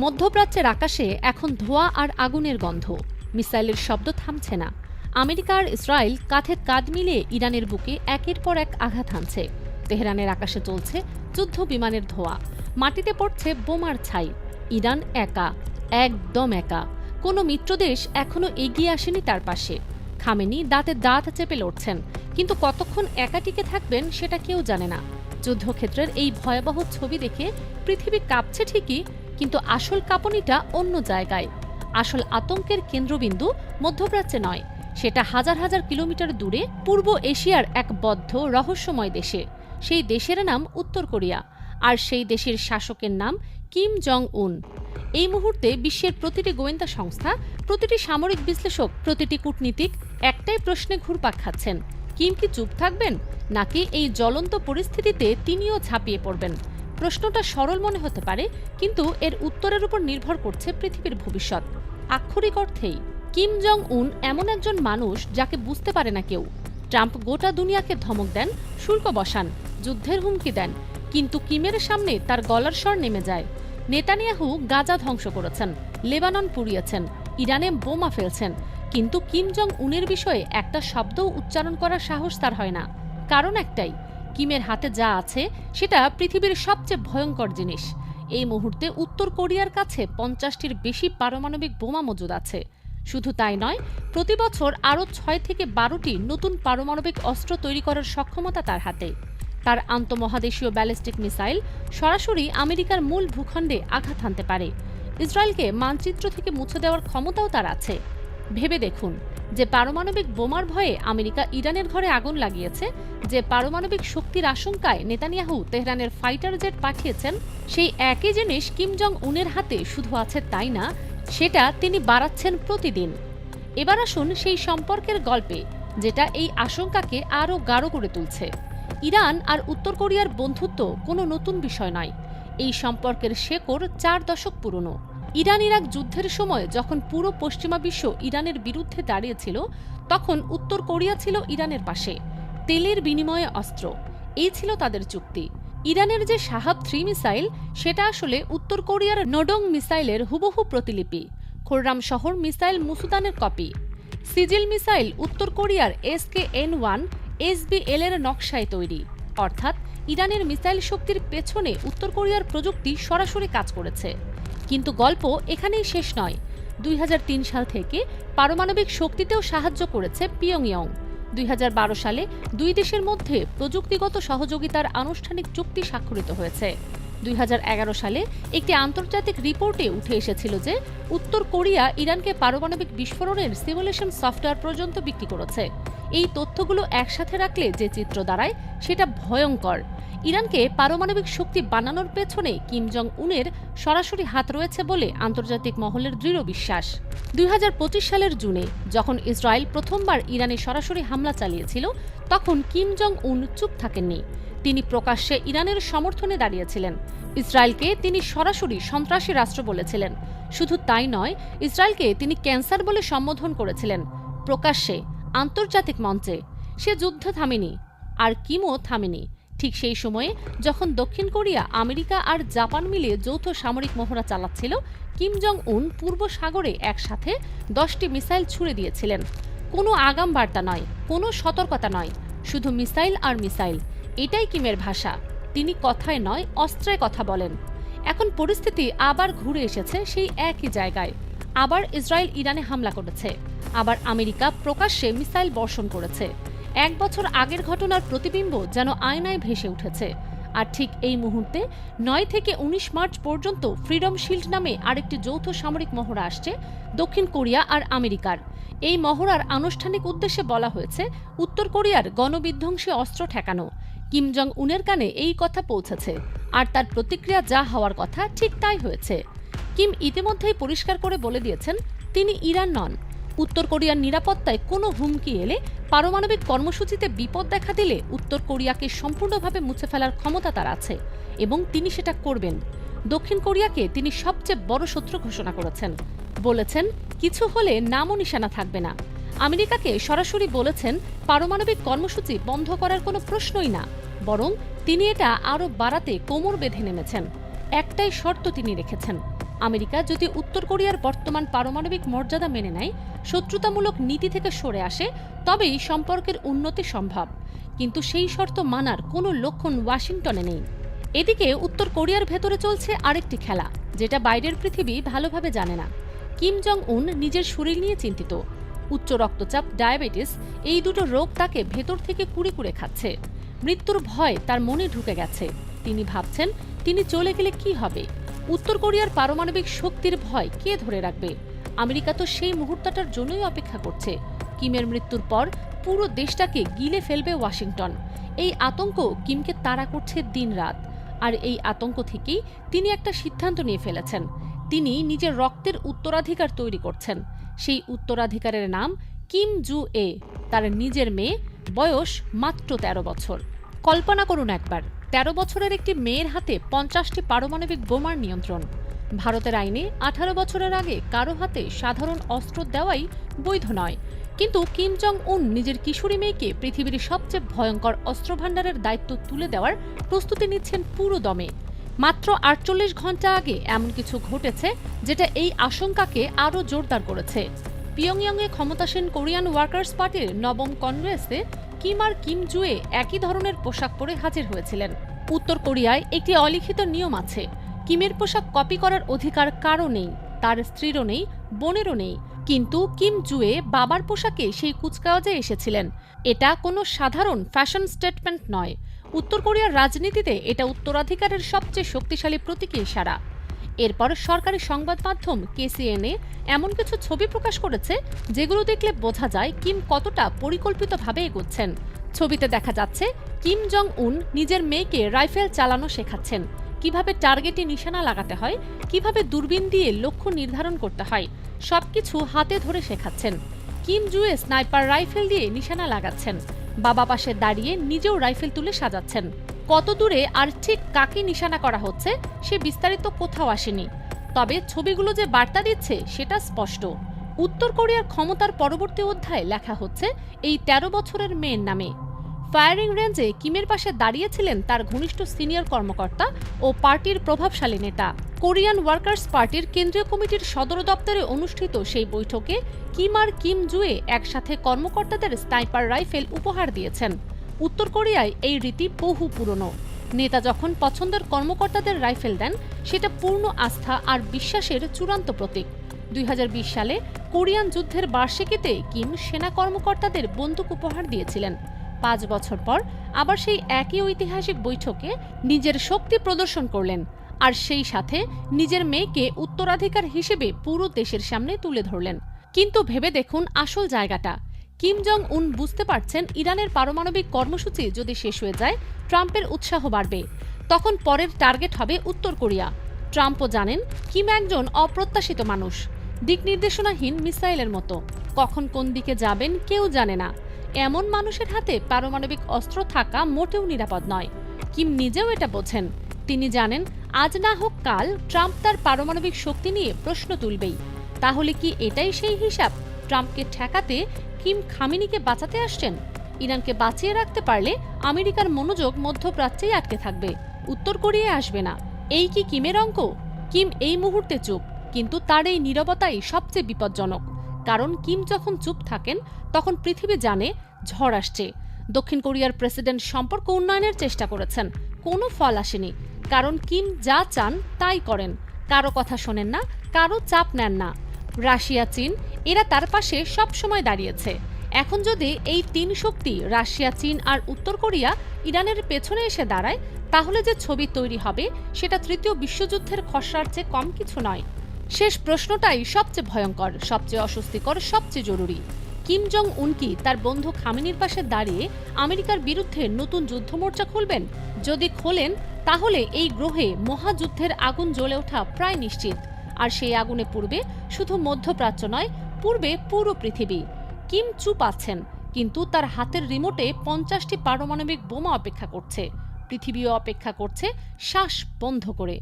মধ্যপ্রাচ্যের আকাশে এখন ধোঁয়া আর আগুনের গন্ধ। মিসাইলের শব্দ থামছে না। আমেরিকা আর ইসরায়েল কাঁধে কাঁধ মিলিয়ে ইরানের বুকে একের পর এক আঘাত হানছে। তেহরানের আকাশে চলছে যুদ্ধ বিমানের ধোঁয়া, মাটিতে পড়ছে বোমার ছাই। ইরান একা, একদম একা। কোনো মিত্রদেশ এখনো এগিয়ে আসেনি তার পাশে। খামেনি দাঁতে দাঁত চেপে লড়ছেন, কিন্তু কতক্ষণ একা টিকে থাকবেন সেটা কেউ জানে না। যুদ্ধক্ষেত্রের এই ভয়াবহ ছবি দেখে পৃথিবী কাঁপছে ঠিকই, কিন্তু আসল কাঁপুনিটা অন্য জায়গায়। আসল আতঙ্কের কেন্দ্রবিন্দু মধ্যপ্রাচ্যে নয়, সেটা হাজার হাজার কিলোমিটার দূরে পূর্ব এশিয়ার এক বদ্ধ রহস্যময় দেশে। সেই দেশের নাম উত্তর কোরিয়া, আর সেই দেশের শাসকের নাম কিম জং উন। এই মুহূর্তে বিশ্বের প্রতিটি গোয়েন্দা সংস্থা, প্রতিটি সামরিক বিশ্লেষক, প্রতিটি কূটনীতিক একটাই প্রশ্নে ঘুরপাক খাচ্ছেন: কিম কি চুপ থাকবেন, নাকি এই জ্বলন্ত পরিস্থিতিতে তিনিও ঝাঁপিয়ে পড়বেন? প্রশ্নটা সরল মনে হতে পারে, কিন্তু এর উত্তরের উপর নির্ভর করছে পৃথিবীর ভবিষ্যৎ। আক্ষরিক অর্থেই কিম জং উন এমন একজন মানুষ যাকে বুঝতে পারে না কেউ। ট্রাম্প গোটা দুনিয়াকে ধমক দেন, শুল্ক বসান, যুদ্ধের হুমকি দেন, কিন্তু কিমের সামনে তার গলার স্বর নেমে যায়। নেতানিয়াহু গাজা ধ্বংস করেছেন, লেবানন পুড়িয়েছেন, ইরানে বোমা ফেলছেন, কিন্তু কিম জং উনের বিষয়ে একটা শব্দও উচ্চারণ করার সাহস তার হয় না। কারণ একটাই, কিমের হাতে যা আছে সেটা পৃথিবীর সবচেয়ে ভয়ঙ্কর জিনিস। এই মুহূর্তে উত্তর কোরিয়ার কাছে 50টির বেশি পারমাণবিক বোমা মজুদ আছে। শুধু তাই নয়, প্রতি বছর আরও 6 থেকে 12টি নতুন পারমাণবিক অস্ত্র তৈরি করার সক্ষমতা তার হাতে। তার আন্তঃমহাদেশীয় ব্যালিস্টিক মিসাইল সরাসরি আমেরিকার মূল ভূখণ্ডে আঘাত হানতে পারে। ইসরায়েলকে মানচিত্র থেকে মুছে দেওয়ার ক্ষমতাও তার আছে। ভেবে দেখুন, যে পারমাণবিক বোমার ভয়ে আমেরিকা ইরানের ঘরে আগুন লাগিয়েছে, যে পারমাণবিক শক্তির আশঙ্কায় নেতানিয়াহু তেহরানের ফাইটার জেট পাঠিয়েছেন, সেই একই জিনিস কিম জং উনের হাতে শুধু আছে তাই না, সেটা তিনি বাড়াচ্ছেন প্রতিদিন। এবার আসুন সেই সম্পর্কের গল্পে, যেটা এই আশঙ্কাকে আরও গাঢ় করে তুলছে। ইরান আর উত্তর কোরিয়ার বন্ধুত্ব কোনো নতুন বিষয় নয়। এই সম্পর্কের শেকড় 4 দশক পুরনো। ইরান ইরাক যুদ্ধের সময় যখন পুরো পশ্চিমা বিশ্ব ইরানের বিরুদ্ধে দাঁড়িয়েছিল, তখন উত্তর কোরিয়া ছিল ইরানের পাশে। তেলের বিনিময়ে অস্ত্র, এই ছিল তাদের চুক্তি। ইরানের যে শাহাব 3 মিসাইল, সেটা আসলে উত্তর কোরিয়ার নোডং মিসাইলের হুবহু প্রতিলিপি। খোররাম শহর মিসাইল মুসুদানের কপি। সিজিল মিসাইল উত্তর কোরিয়ার SKN-1 SBL এর নকশায় তৈরি। অর্থাৎ ইরানের মিসাইল শক্তির পেছনে উত্তর কোরিয়ার প্রযুক্তি সরাসরি কাজ করেছে। কিন্তু গল্প এখানেই শেষ নয়। 2003 সাল থেকে পারমাণবিক শক্তিতেও সাহায্য করেছে পিয়ংইয়ং। 2012 সালে দুই দেশের মধ্যে প্রযুক্তিগত সহযোগিতার আনুষ্ঠানিক চুক্তি স্বাক্ষরিত হয়েছে। 2011 সালে একটি আন্তর্জাতিক রিপোর্টে উঠে এসেছিল যে উত্তর কোরিয়া ইরানকে পারমাণবিক বিস্ফোরণের সিমুলেশন সফটওয়্যার পর্যন্ত বিক্রি করেছে। এই তথ্যগুলো একসাথে রাখলে যে চিত্র দাঁড়ায়, সেটা ভয়ঙ্কর। ইরানকে পারমাণবিক শক্তি বানানোর পেছনে কিম জং উনের সরাসরি হাত রয়েছে বলে আন্তর্জাতিক মহলের দৃঢ় বিশ্বাস। 2025 সালের জুনে যখন ইসরায়েল প্রথমবার ইরানে সরাসরি হামলা চালিয়েছিল, তখন কিম জং উন চুপ থাকেননি। তিনি প্রকাশ্যে ইরানের সমর্থনে দাঁড়িয়েছিলেন। ইসরায়েলকে তিনি সরাসরি সন্ত্রাসী রাষ্ট্র বলেছিলেন। শুধু তাই নয়, ইসরায়েলকে তিনি ক্যান্সার বলে সম্বোধন করেছিলেন, প্রকাশ্যে, আন্তর্জাতিক মঞ্চে। সে যুদ্ধ থামেনি, আর কিমও থামেনি। ঠিক সেই সময়ে যখন দক্ষিণ কোরিয়া, আমেরিকা আর জাপান মিলে যৌথ সামরিক মহড়া চালাচ্ছিল, কিম জং উন পূর্ব সাগরে একসাথে 10টি মিসাইল ছুড়ে দিয়েছিলেন। কোনো আগাম বার্তা নয়, কোনো সতর্কতা নয়, শুধু মিসাইল আর মিসাইল। এটাই কিমের ভাষা। তিনি কথায় নয়, অস্ত্রে কথা বলেন। এখন পরিস্থিতি আবার ঘুরে এসেছে সেই একই জায়গায়। আবার ইসরায়েল ইরানে হামলা করেছে, আবার আমেরিকা প্রকাশ্যে মিসাইল বর্ষণ করেছে। 1 বছর আগের ঘটনার প্রতিবিম্ব যেন আয়নায় ভেসে উঠেছে। আর ঠিক এই মুহূর্তে 9 থেকে 19 মার্চ পর্যন্ত ফ্রিডম শিল্ড নামে আরেকটি যৌথ সামরিক মহড়া আসছে দক্ষিণ কোরিয়া আর আমেরিকার। এই মহড়ার আনুষ্ঠানিক উদ্দেশ্যে বলা হয়েছে উত্তর কোরিয়ার গণবিধ্বংসী অস্ত্র ঠেকানো। কিম জং উনের কানে এই কথা পৌঁছেছে, আর তার প্রতিক্রিয়া যা হওয়ার কথা ঠিক তাই হয়েছে। কিম ইতিমধ্যেই পরিষ্কার করে বলে দিয়েছেন, তিনি ইরান নন। উত্তর কোরিয়ার নিরাপত্তায় কোনো হুমকি এলে, পারমাণবিক কর্মসূচিতে বিপদ দেখা দিলে উত্তর কোরিয়াকে সম্পূর্ণভাবে মুছে ফেলার ক্ষমতা তার আছে, এবং তিনি সেটা করবেন। দক্ষিণ কোরিয়াকে তিনি সবচেয়ে বড় শত্রু ঘোষণা করেছেন। বলেছেন, কিছু হলে নামও নিশানা থাকবে না। আমেরিকাকে সরাসরি বলেছেন পারমাণবিক কর্মসূচি বন্ধ করার কোনো প্রশ্নই না, বরং তিনি এটা আরও বাড়াতে কোমর বেঁধে নেমেছেন। একটাই শর্ত তিনি রেখেছেন, আমেরিকা যদি উত্তর কোরিয়ার বর্তমান পারমাণবিক মর্যাদা মেনে নেয়, শত্রুতামূলক নীতি থেকে সরে আসে, তবেই সম্পর্কের উন্নতি সম্ভব। কিন্তু সেই শর্ত মানার কোনো লক্ষণ ওয়াশিংটনে নেই। এদিকে উত্তর কোরিয়ার ভেতরে চলছে আরেকটি খেলা, যেটা বাইরের পৃথিবী ভালোভাবে জানে না। কিম জং উন নিজের শরীর নিয়ে চিন্তিত। উচ্চ রক্তচাপ, ডায়াবেটিস, এই দুটো রোগ তাকে ভেতর থেকে কুড়ে কুড়ে খাচ্ছে। মৃত্যুর ভয় তার মনে ঢুকে গেছে। তিনি ভাবছেন, তিনি চলে গেলে কি হবে? উত্তর কোরিয়ার পারমাণবিক শক্তির ভয় কে ধরে রাখবে? আমেরিকা তো সেই মুহূর্তটার জন্যই অপেক্ষা করছে। কিমের মৃত্যুর পর পুরো দেশটাকে গিলে ফেলবে ওয়াশিংটন। এই আতঙ্ক কিমকে তাড়া করছে দিনরাত। আর এই আতঙ্ক থেকেই তিনি একটা সিদ্ধান্ত নিয়ে ফেলেছেন। তিনি নিজের রক্তের উত্তরাধিকার তৈরি করছেন। সেই উত্তরাধিকারের নাম কিম জু এ। তার নিজের মেয়ে, বয়স মাত্র ১৩ বছর। কল্পনা করুন একবার, ১৩ বছরের একটি মেয়ের হাতে ৫০টি পারমাণবিক বোমার নিয়ন্ত্রণ। ভারতের আইনে ১৮ বছরের আগে কারো হাতে সাধারণ অস্ত্র দেওয়াই বৈধ নয়। কিন্তু কিম জং উন নিজের কিশোরী মেয়েকে পৃথিবীর সবচেয়ে ভয়ঙ্কর অস্ত্রভাণ্ডারের দায়িত্ব তুলে দেওয়ার প্রস্তুতি নিচ্ছেন পুরো দমে। মাত্র ৪৮ ঘন্টা আগে এমন কিছু ঘটেছে যেটা এই আশঙ্কাকে আরও জোরদার করেছে। পিয়ংইয়ংয়ে ক্ষমতাসীন কোরিয়ান ওয়ার্কার্স পার্টির নবম কংগ্রেসে কিম আর কিম জুয়ে একই ধরনের পোশাক পরে হাজির হয়েছিলেন। উত্তর কোরিয়ায় একটি অলিখিত নিয়ম আছে, কিমের পোশাক কপি করার অধিকার কারও নেই, তার স্ত্রীরও নেই, বোনেরও নেই। কিন্তু কিম জুয়ে বাবার পোশাকে সেই কুচকাওয়াজে এসেছিলেন। এটা কোনো সাধারণ ফ্যাশন স্টেটমেন্ট নয়। উত্তর কোরিয়ার রাজনীতিতে এটা উত্তরাধিকারের সবচেয়ে শক্তিশালী প্রতীকী ইশারা। এরপর সরকারি সংবাদ মাধ্যম কেসিএনএ এমন কিছু ছবি প্রকাশ করেছে যেগুলো দেখলে বোঝা যায় কিম কতটা পরিকল্পিতভাবে এগোচ্ছেন। ছবিতে দেখা যাচ্ছে কিম জং উন নিজের মেয়েকে রাইফেল চালানো শেখাচ্ছেন, কিভাবে টার্গেটে নিশানা লাগাতে হয়, কিভাবে দূরবীন দিয়ে লক্ষ্য নির্ধারণ করতে হয়, সবকিছু হাতে ধরে শেখাচ্ছেন। কিম জুয়ে স্নাইপার রাইফেল দিয়ে নিশানা লাগাচ্ছেন, বাবা পাশে দাঁড়িয়ে নিজেও রাইফেল তুলে সাজাচ্ছেন। কত দূরে আর ঠিক কাকে নিশানা করা হচ্ছে সে বিস্তারিত কোথাও আসেনি, তবে ছবিগুলো যে বার্তা দিচ্ছে সেটা স্পষ্ট। উত্তর কোরিয়ার ক্ষমতার পরবর্তী অধ্যায়ে লেখা হচ্ছে এই ১৩ বছরের মেয়ের নামে। ফায়ারিং রেঞ্জে কিমের পাশে দাঁড়িয়েছিলেন তার ঘনিষ্ঠ সিনিয়র কর্মকর্তা ও পার্টির প্রভাবশালী নেতা। কোরিয়ান ওয়ার্কার্স পার্টির কেন্দ্রীয় কমিটির সদর দপ্তরে অনুষ্ঠিত সেই বৈঠকে কিম আর কিম জুয়ে একসাথে কর্মকর্তাদের স্নাইপার রাইফেল উপহার দিয়েছেন। উত্তর কোরিয়ায় এই রীতি বহু পুরনো। নেতা যখন পছন্দের কর্মকর্তাদের রাইফেল দেন, সেটা পূর্ণ আস্থা আর বিশ্বাসের চূড়ান্ত প্রতীক। ২০২০ সালে কোরিয়ান যুদ্ধের বার্ষিকীতে কিম সেনা কর্মকর্তাদের বন্দুক উপহার দিয়েছিলেন। ৫ বছর পর আবার সেই একই ঐতিহাসিক বৈঠকে নিজের শক্তি প্রদর্শন করলেন, আর সেই সাথে নিজের মেয়েকে উত্তরাধিকার হিসেবে পুরো দেশের সামনে তুলে ধরলেন। কিন্তু ভেবে দেখুন আসল জায়গাটা। কিম জং উন বুঝতে পারছেন ইরানের পারমাণবিক কর্মসূচি যদি শেষ হয়ে যায়, ট্রাম্পের উৎসাহ বাড়বে। তখন পরের টার্গেট হবে উত্তর কোরিয়া। ট্রাম্পও জানেন কিম একজন অপ্রত্যাশিত মানুষ, দিক নির্দেশনাহীন মিসাইলের মতো। কখন কোন দিকে যাবেন কেউ জানে না। এমন মানুষের হাতে পারমাণবিক অস্ত্র থাকা মোটেও নিরাপদ নয়। কিম নিজেও এটা বোঝেন। তিনি জানেন আজ না হোক কাল ট্রাম্প তার পারমাণবিক শক্তি নিয়ে প্রশ্ন তুলবেই। তাহলে কি এটাই সেই হিসাব? ট্রাম্পকে ঠেকাতে কিম খামেনিকে বাঁচাতে আসছেন? ইরানকে বাঁচিয়ে রাখতে পারলে আমেরিকার মনোযোগ মধ্যপ্রাচ্যেই আটকে থাকবে, উত্তর কোরিয়ায় আসবে না। এই কি কিমের অঙ্ক? কিম এই মুহূর্তে চুপ, কিন্তু তার এই নীরবতাই সবচেয়ে বিপজ্জনক। কারণ কিম যখন চুপ থাকেন তখন পৃথিবী জানে ঝড় আসছে। দক্ষিণ কোরিয়ার প্রেসিডেন্ট সম্পর্ক উন্নয়নের চেষ্টা করেছেন, কোনো ফল আসেনি। কারণ কিম যা চান তাই করেন, কারো কথা শোনেন না, কারো চাপ নেন না। রাশিয়া, চীন এরা তার পাশে সব সময় দাঁড়িয়েছে। এখন যদি এই তিন শক্তি, রাশিয়া, চীন আর উত্তর কোরিয়া, ইরানের পেছনে এসে দাঁড়ায়, তাহলে যে ছবি তৈরি হবে সেটা তৃতীয় বিশ্বযুদ্ধের খসড়ার চেয়ে কম কিছু নয়। শেষ প্রশ্নটাই সবচেয়ে ভয়ঙ্কর, সবচেয়ে অস্বস্তিকর, সবচেয়ে জরুরি। কিম জং উন কি তার বন্ধু খামেনির পাশে দাঁড়িয়ে আমেরিকার বিরুদ্ধে নতুন যুদ্ধমোর্চা খুলবেন? যদি খোলেন, তাহলে এই গ্রহে মহাযুদ্ধের আগুন জ্বলে ওঠা প্রায় নিশ্চিত। আর সেই আগুনে পুড়বে শুধু মধ্যপ্রাচ্য নয়, পুড়বে পুরো পৃথিবী। কিম চুপ আছেন, কিন্তু তার হাতের রিমোটে ৫০টি পারমাণবিক বোমা অপেক্ষা করছে। পৃথিবীও অপেক্ষা করছে শ্বাস বন্ধ করে।